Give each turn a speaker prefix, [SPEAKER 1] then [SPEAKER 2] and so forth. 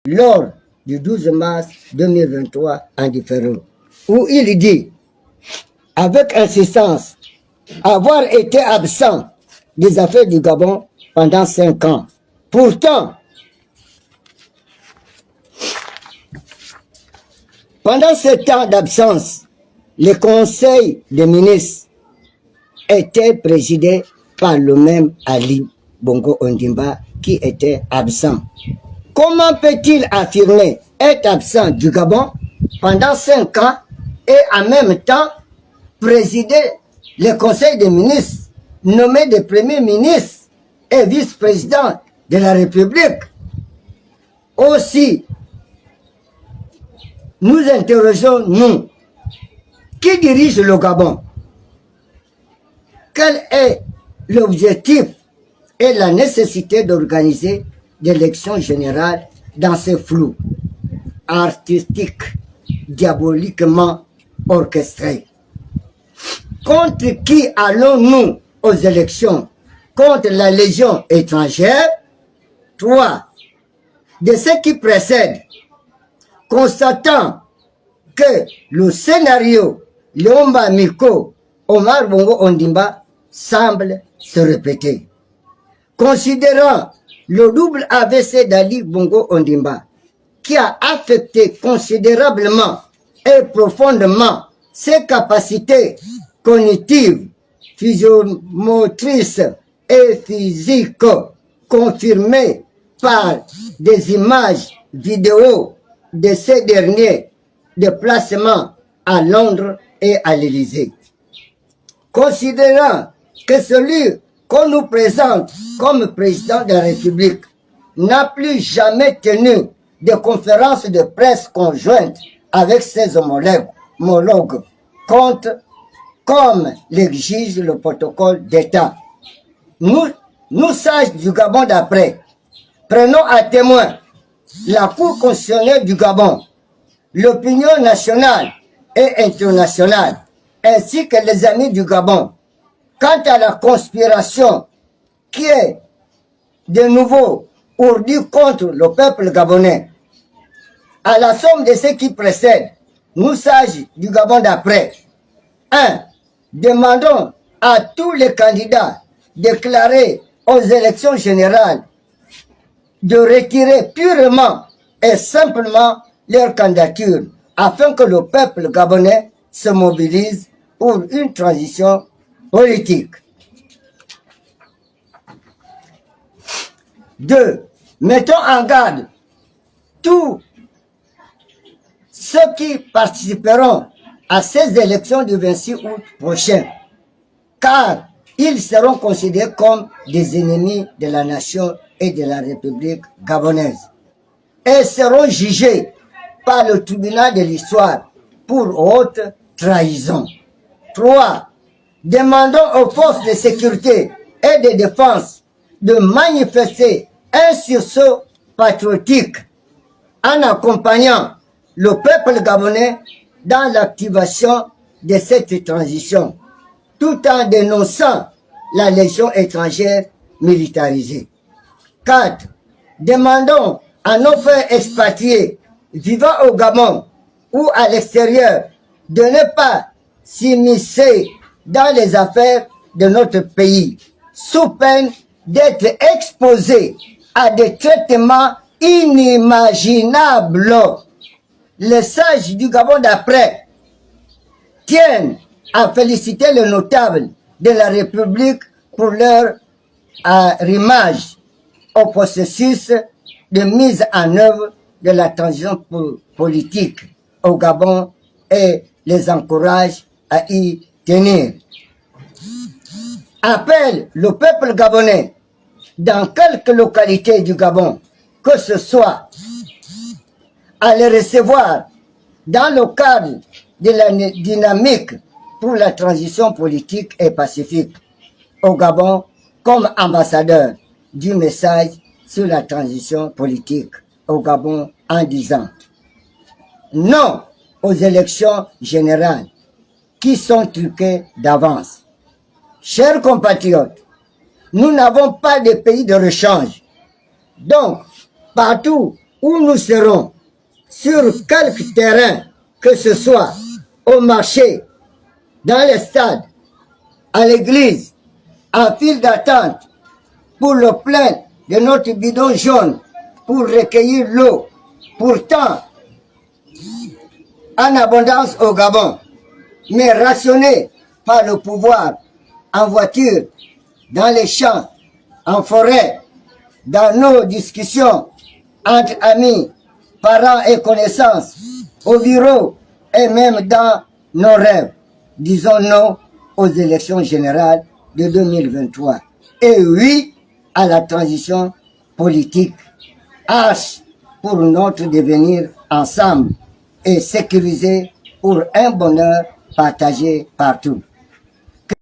[SPEAKER 1] lors du 12 mars 2023 en différé, où il dit, avec insistance, avoir été absent des affaires du Gabon pendant 5 ans. Pourtant, pendant ce temps d'absence, le Conseil des ministres était présidé par le même Ali Bongo Ondimba qui était absent. Comment peut-il affirmer être absent du Gabon pendant 5 ans et en même temps présider le Conseil des ministres, nommer des premiers ministres et vice-présidents de la République? Aussi, nous interrogeons, nous, qui dirige le Gabon? Quel est l'objectif et la nécessité d'organiser des élections générales dans ce flou artistique, diaboliquement orchestré? Contre qui allons-nous aux élections? Contre la Légion étrangère? 3. De ce qui précède, constatant que le scénario Léomba Miko, Omar Bongo Ondimba semble se répéter. Considérant le double AVC d'Ali Bongo Ondimba, qui a affecté considérablement et profondément ses capacités cognitives, physiomotrices et physiques, confirmées par des images vidéo de ces derniers déplacements à Londres et à l'Élysée. Considérant que celui qu'on nous présente comme président de la République n'a plus jamais tenu de conférences de presse conjointes avec ses homologues, comme l'exige le protocole d'État. Nous sages du Gabon d'après, prenons à témoin la Cour constitutionnelle du Gabon, l'opinion nationale et internationale, ainsi que les amis du Gabon, quant à la conspiration qui est de nouveau ourdie contre le peuple gabonais. À la somme de ce qui précède, nous sages du Gabon d'après, 1. Demandons à tous les candidats déclarés aux élections générales de retirer purement et simplement leur candidature afin que le peuple gabonais se mobilise pour une transition politique. 2. Mettons en garde tous ceux qui participeront à ces élections du 26 août prochain, car ils seront considérés comme des ennemis de la nation et de la République gabonaise et seront jugés par le tribunal de l'histoire pour haute trahison. 3. Demandons aux forces de sécurité et de défense de manifester un sursaut patriotique en accompagnant le peuple gabonais dans l'activation de cette transition, tout en dénonçant la Légion étrangère militarisée. 4. Demandons à nos frères expatriés vivant au Gabon ou à l'extérieur de ne pas s'immiscer dans les affaires de notre pays, sous peine d'être exposés à des traitements inimaginables. Les sages du Gabon d'après tiennent à féliciter les notables de la République pour leur arrimage au processus de mise en œuvre de la transition politique au Gabon et les encourage à y tenir. Appelle le peuple gabonais dans quelques localités du Gabon, que ce soit à les recevoir dans le cadre de la dynamique pour la transition politique et pacifique au Gabon comme ambassadeur du message sur la transition politique au Gabon en disant non aux élections générales qui sont truquées d'avance. Chers compatriotes, nous n'avons pas de pays de rechange. Donc, partout où nous serons, sur quelque terrain que ce soit, au marché, dans les stades, à l'église, en file d'attente, pour le plein de notre bidon jaune, pour recueillir l'eau, pourtant en abondance au Gabon, mais rationné par le pouvoir en voiture, dans les champs, en forêt, dans nos discussions entre amis, parents et connaissances, au bureau et même dans nos rêves. Disons non aux élections générales de 2023 et oui à la transition politique. H pour notre devenir ensemble et sécurisé pour un bonheur partagé partout.